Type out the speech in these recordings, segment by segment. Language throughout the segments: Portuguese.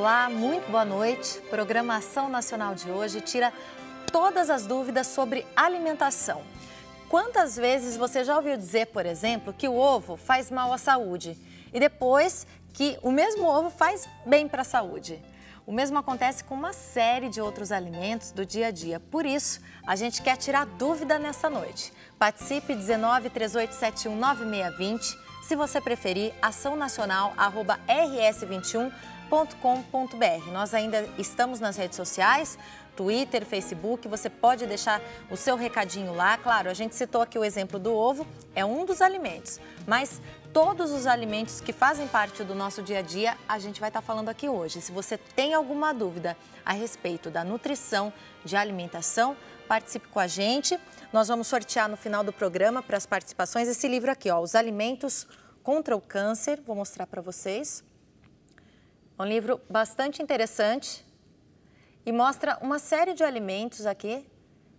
Olá, muito boa noite. Programação Nacional de hoje tira todas as dúvidas sobre alimentação. Quantas vezes você já ouviu dizer, por exemplo, que o ovo faz mal à saúde e depois que o mesmo ovo faz bem para a saúde? O mesmo acontece com uma série de outros alimentos do dia a dia. Por isso, a gente quer tirar dúvida nessa noite. Participe 19 3871 9620. Se você preferir, açãonacional@rs21.com.br. Nós ainda estamos nas redes sociais, Twitter, Facebook, você pode deixar o seu recadinho lá. Claro, a gente citou aqui o exemplo do ovo, é um dos alimentos, mas todos os alimentos que fazem parte do nosso dia a dia, a gente vai estar falando aqui hoje. Se você tem alguma dúvida a respeito da nutrição, de alimentação, participe com a gente. Nós vamos sortear no final do programa para as participações esse livro aqui, ó, Os Alimentos contra o Câncer. Vou mostrar para vocês. É um livro bastante interessante e mostra uma série de alimentos aqui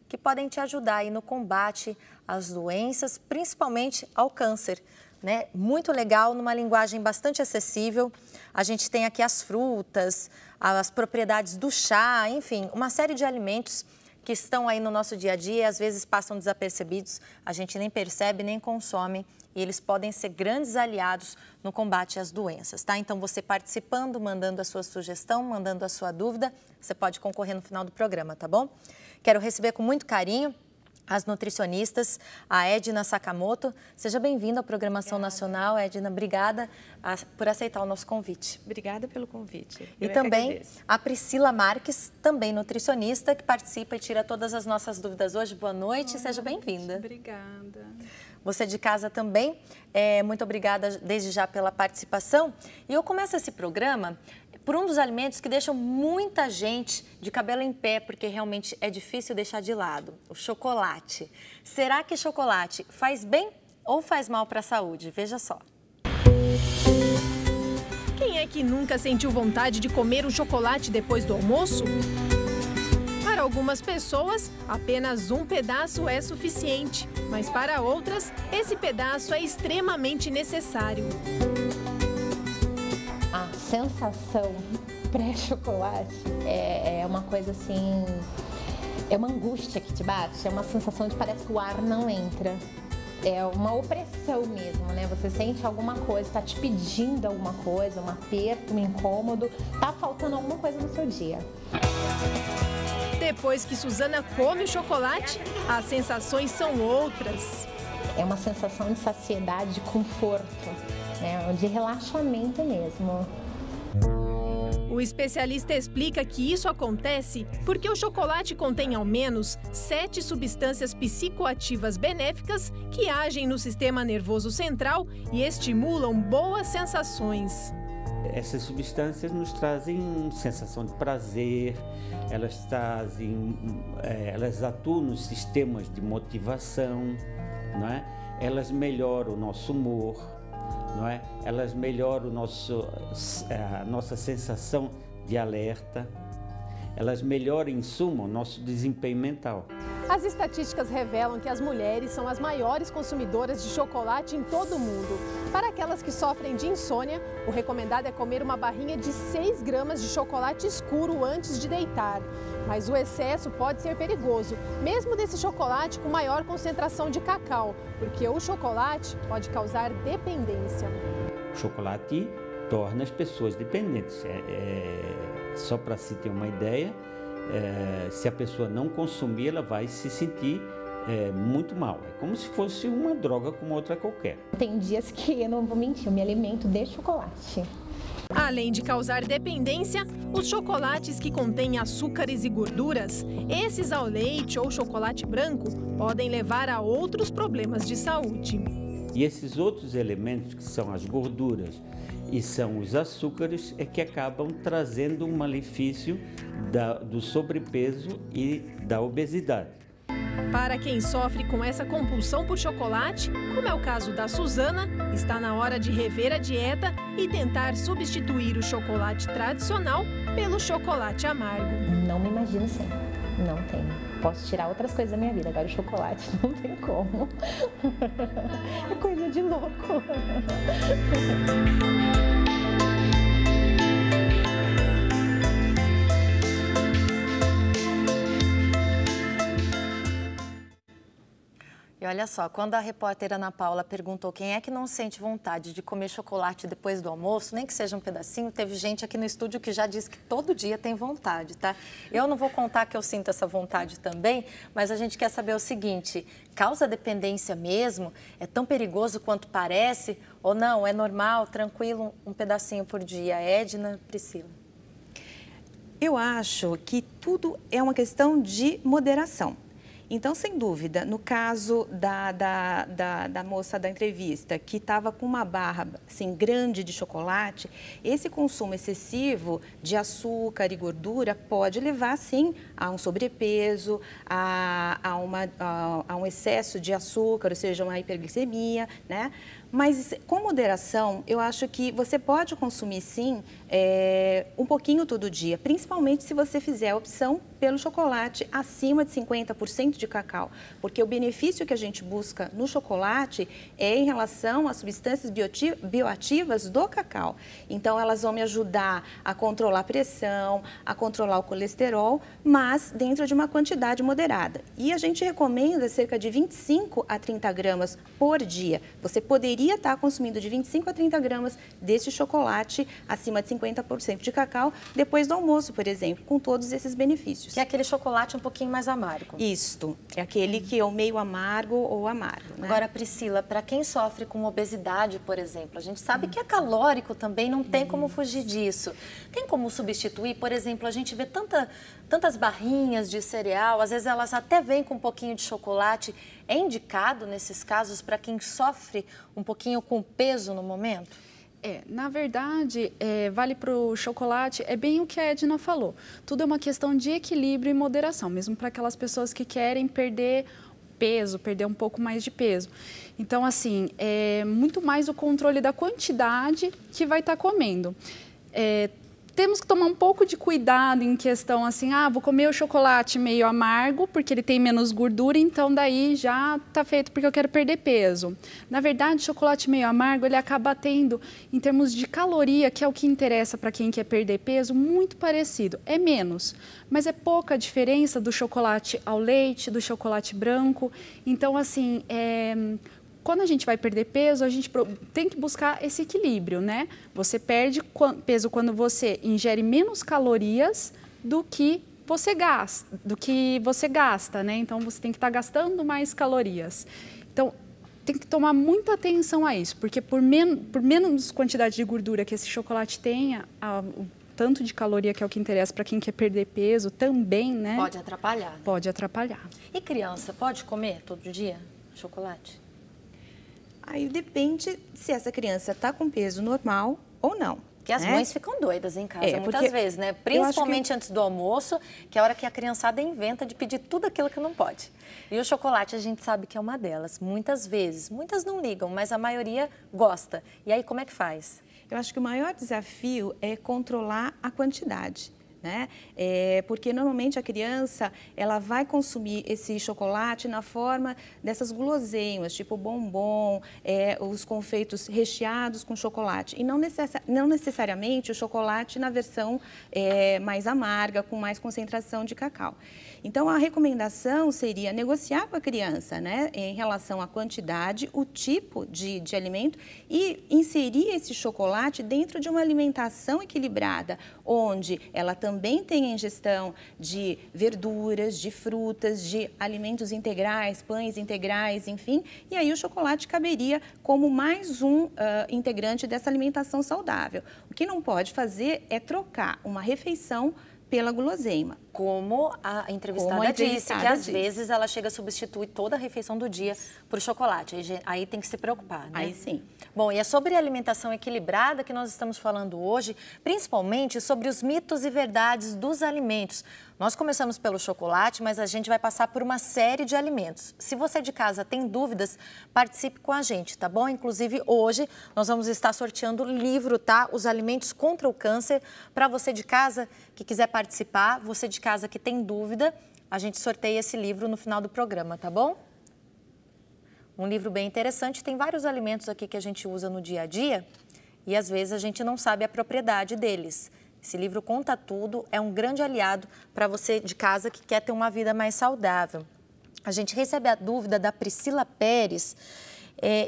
que podem te ajudar aí no combate às doenças, principalmente ao câncer, né? Muito legal, numa linguagem bastante acessível. A gente tem aqui as frutas, as propriedades do chá, enfim, uma série de alimentos que estão aí no nosso dia a dia e às vezes passam desapercebidos, a gente nem percebe, nem consome e eles podem ser grandes aliados no combate às doenças, tá? Então você participando, mandando a sua sugestão, mandando a sua dúvida, você pode concorrer no final do programa, tá bom? Quero receber com muito carinho as nutricionistas, a Edna Sakamoto. Seja bem-vinda à Programação Nacional. Edna, obrigada por aceitar o nosso convite. Obrigada pelo convite. E também a Priscila Marques, também nutricionista, que participa e tira todas as nossas dúvidas hoje. Boa noite, seja bem-vinda. Obrigada. Você de casa também, muito obrigada desde já pela participação. E eu começo esse programa por um dos alimentos que deixam muita gente de cabelo em pé, porque realmente é difícil deixar de lado, o chocolate. Será que chocolate faz bem ou faz mal para a saúde? Veja só. Quem é que nunca sentiu vontade de comer um chocolate depois do almoço? Para algumas pessoas, apenas um pedaço é suficiente, mas para outras, esse pedaço é extremamente necessário. A sensação pré-chocolate é uma coisa assim, é uma angústia que te bate, é uma sensação de parece que o ar não entra. É uma opressão mesmo, né? Você sente alguma coisa, tá te pedindo alguma coisa, um aperto, um incômodo, tá faltando alguma coisa no seu dia. Depois que Suzana come o chocolate, as sensações são outras. É uma sensação de saciedade, de conforto, né? De relaxamento mesmo. O especialista explica que isso acontece porque o chocolate contém ao menos 7 substâncias psicoativas benéficas que agem no sistema nervoso central e estimulam boas sensações. Essas substâncias nos trazem sensação de prazer, elas atuam nos sistemas de motivação, não é? Elas melhoram o nosso humor, não é? Elas melhoram a nossa sensação de alerta, elas melhoram, em suma, o nosso desempenho mental. As estatísticas revelam que as mulheres são as maiores consumidoras de chocolate em todo o mundo. Para aquelas que sofrem de insônia, o recomendado é comer uma barrinha de 6 gramas de chocolate escuro antes de deitar. Mas o excesso pode ser perigoso, mesmo desse chocolate com maior concentração de cacau, porque o chocolate pode causar dependência. O chocolate torna as pessoas dependentes. Só para se ter uma ideia, se a pessoa não consumir, ela vai se sentir muito mal. É como se fosse uma droga como outra qualquer. Tem dias que, eu não vou mentir, eu me alimento de chocolate. Além de causar dependência, os chocolates que contêm açúcares e gorduras, esses ao leite ou chocolate branco, podem levar a outros problemas de saúde. E esses outros elementos, que são as gorduras e são os açúcares, é que acabam trazendo um malefício do sobrepeso e da obesidade. Para quem sofre com essa compulsão por chocolate, como é o caso da Suzana, está na hora de rever a dieta e tentar substituir o chocolate tradicional pelo chocolate amargo. Não me imagino sem, não tenho. Posso tirar outras coisas da minha vida, agora o chocolate não tem como. É coisa de louco. E olha só, quando a repórter Ana Paula perguntou quem é que não sente vontade de comer chocolate depois do almoço, nem que seja um pedacinho, teve gente aqui no estúdio que já disse que todo dia tem vontade, tá? Eu não vou contar que eu sinto essa vontade também, mas a gente quer saber o seguinte, causa dependência mesmo? É tão perigoso quanto parece? Ou não, é normal, tranquilo, um pedacinho por dia? Edna, Priscila? Eu acho que tudo é uma questão de moderação. Então, sem dúvida, no caso da moça da entrevista, que estava com uma barra assim, grande de chocolate, esse consumo excessivo de açúcar e gordura pode levar, sim, a um sobrepeso, a um excesso de açúcar, ou seja, uma hiperglicemia, né? Mas, com moderação, eu acho que você pode consumir, sim, um pouquinho todo dia, principalmente se você fizer a opção pelo chocolate acima de 50% de cacau, porque o benefício que a gente busca no chocolate é em relação às substâncias bioativas do cacau. Então, elas vão me ajudar a controlar a pressão, a controlar o colesterol, mas dentro de uma quantidade moderada. E a gente recomenda cerca de 25 a 30 gramas por dia. Você poderia estar consumindo de 25 a 30 gramas desse chocolate acima de 50% de cacau depois do almoço, por exemplo, com todos esses benefícios. Que é aquele chocolate um pouquinho mais amargo. Isto, é aquele que é o meio amargo ou amargo, né? Agora, Priscila, para quem sofre com obesidade, por exemplo, a gente sabe que é calórico também, não tem como fugir disso. Tem como substituir? Por exemplo, a gente vê tantas barrinhas de cereal, às vezes elas até vêm com um pouquinho de chocolate. É indicado, nesses casos, para quem sofre um pouquinho com peso no momento? Na verdade, vale para o chocolate, é bem o que a Edna falou. Tudo é uma questão de equilíbrio e moderação, mesmo para aquelas pessoas que querem perder peso, perder um pouco mais de peso. Então, assim, é muito mais o controle da quantidade que vai estar comendo. Temos que tomar um pouco de cuidado em questão assim, vou comer o chocolate meio amargo, porque ele tem menos gordura, então daí já está feito porque eu quero perder peso. Na verdade, o chocolate meio amargo, ele acaba tendo, em termos de caloria, que é o que interessa para quem quer perder peso, muito parecido. É menos, mas é pouca a diferença do chocolate ao leite, do chocolate branco. Então, assim, quando a gente vai perder peso, a gente tem que buscar esse equilíbrio, né? Você perde peso quando você ingere menos calorias do que você gasta, né? Então, você tem que estar gastando mais calorias. Então, tem que tomar muita atenção a isso, porque por menos quantidade de gordura que esse chocolate tenha, o tanto de caloria que é o que interessa para quem quer perder peso também, né? Pode atrapalhar. Né? Pode atrapalhar. E criança, pode comer todo dia chocolate? Aí depende se essa criança está com peso normal ou não. Porque as mães ficam doidas em casa muitas vezes, né? Principalmente antes do almoço, que é a hora que a criançada inventa de pedir tudo aquilo que não pode. E o chocolate a gente sabe que é uma delas, muitas vezes. Muitas não ligam, mas a maioria gosta. E aí como é que faz? Eu acho que o maior desafio é controlar a quantidade. Né? Porque normalmente a criança ela vai consumir esse chocolate na forma dessas guloseimas, tipo bombom, os confeitos recheados com chocolate. E não necessariamente o chocolate na versão mais amarga, com mais concentração de cacau. Então, a recomendação seria negociar com a criança, né, em relação à quantidade, o tipo de alimento e inserir esse chocolate dentro de uma alimentação equilibrada, onde ela também tem a ingestão de verduras, de frutas, de alimentos integrais, pães integrais, enfim. E aí o chocolate caberia como mais um integrante dessa alimentação saudável. O que não pode fazer é trocar uma refeição pela guloseima. Como a entrevistada disse, que às vezes ela chega a substituir toda a refeição do dia por chocolate. Aí tem que se preocupar, né? Aí sim. Bom, e é sobre a alimentação equilibrada que nós estamos falando hoje, principalmente sobre os mitos e verdades dos alimentos. Nós começamos pelo chocolate, mas a gente vai passar por uma série de alimentos. Se você de casa tem dúvidas, participe com a gente, tá bom? Inclusive, hoje nós vamos estar sorteando o livro, tá? Os Alimentos contra o Câncer. Para você de casa que quiser participar, você de casa que tem dúvida, a gente sorteia esse livro no final do programa, tá bom? Um livro bem interessante, tem vários alimentos aqui que a gente usa no dia a dia e às vezes a gente não sabe a propriedade deles. Esse livro conta tudo, é um grande aliado para você de casa que quer ter uma vida mais saudável. A gente recebe a dúvida da Priscila Pérez.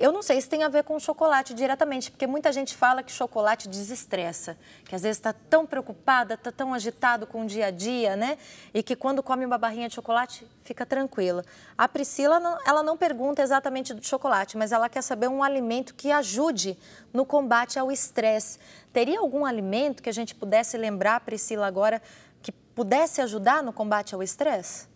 Eu não sei se tem a ver com o chocolate diretamente, porque muita gente fala que chocolate desestressa, que às vezes está tão preocupada, está tão agitado com o dia a dia, né? E que quando come uma barrinha de chocolate, fica tranquila. A Priscila, ela não pergunta exatamente do chocolate, mas ela quer saber um alimento que ajude no combate ao estresse. Teria algum alimento que a gente pudesse lembrar, Priscila, agora, que pudesse ajudar no combate ao estresse?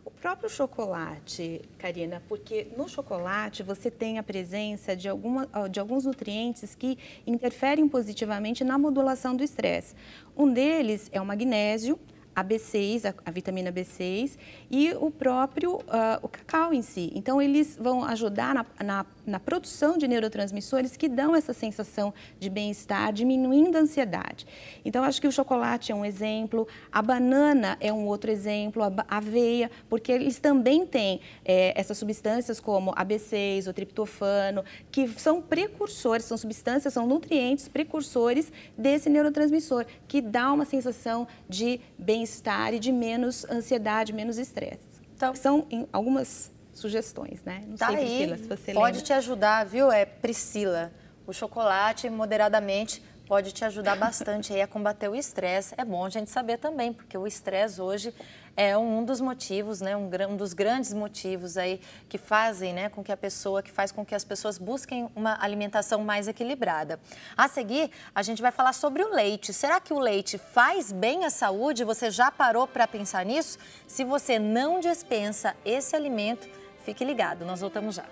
O próprio chocolate, Karina, porque no chocolate você tem a presença de alguns nutrientes que interferem positivamente na modulação do estresse. Um deles é o magnésio, a B6, a vitamina B6 e o próprio o cacau em si. Então, eles vão ajudar na produção de neurotransmissores que dão essa sensação de bem-estar, diminuindo a ansiedade. Então, acho que o chocolate é um exemplo, a banana é um outro exemplo, a aveia, porque eles também têm essas substâncias como a B6, o triptofano, que são precursores, são substâncias, são nutrientes precursores desse neurotransmissor, que dá uma sensação de bem-estar e de menos ansiedade, menos estresse. Então, são algumas sugestões, né? Não sei, Priscila, se você pode lembra. te ajudar, viu? Priscila, o chocolate, moderadamente, pode te ajudar bastante aí a combater o estresse. É bom a gente saber também, porque o estresse hoje é um dos motivos, né? Um dos grandes motivos aí que fazem, né, que faz com que as pessoas busquem uma alimentação mais equilibrada. A seguir, a gente vai falar sobre o leite. Será que o leite faz bem à saúde? Você já parou para pensar nisso? Se você não dispensa esse alimento, fique ligado, nós voltamos já.